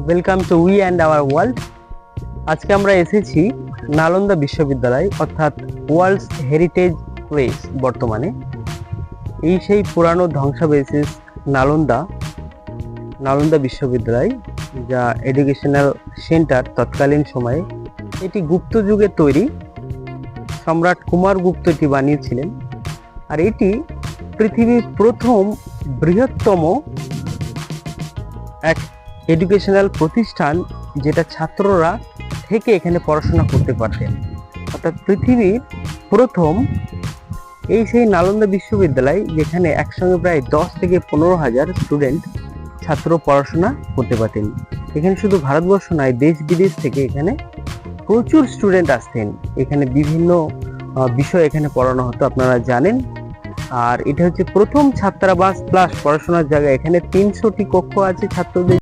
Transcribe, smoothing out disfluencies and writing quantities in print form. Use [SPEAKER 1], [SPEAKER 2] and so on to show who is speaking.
[SPEAKER 1] Welcome to we and our world. আজকে আমরা এসেছি নালন্দা বিশ্ববিদ্যালয়, অর্থাৎ ওয়ার্ল্ডস হেরিটেজ প্লেস। বর্তমানে এই সেই পুরানো ধ্বংসাবশেষ নালন্দা বিশ্ববিদ্যালয়, যা এডুকেশনাল সেন্টার তৎকালীন সময়ে। এটি গুপ্ত যুগে তৈরি, সম্রাট কুমার গুপ্ত এটি বানিয়েছিলেন। আর এটি পৃথিবীর প্রথম বৃহত্তম এক এডুকেশনাল প্রতিষ্ঠান, যেটা ছাত্ররা থেকে এখানে পড়াশোনা করতে পারতেন। অর্থাৎ পৃথিবীর প্রথম এই সেই নালন্দা বিশ্ববিদ্যালয়, যেখানে একসঙ্গে প্রায় 10 থেকে 15,000 স্টুডেন্ট ছাত্র পড়াশোনা করতে পারতেন। এখানে শুধু ভারতবর্ষ নয়, দেশ বিদেশ থেকে এখানে প্রচুর স্টুডেন্ট আসতেন। এখানে বিভিন্ন বিষয় এখানে পড়ানো হতো, আপনারা জানেন। আর এটা হচ্ছে প্রথম ছাত্রাবাস প্লাস পড়াশোনার জায়গা। এখানে 300টি কক্ষ আছে ছাত্রদের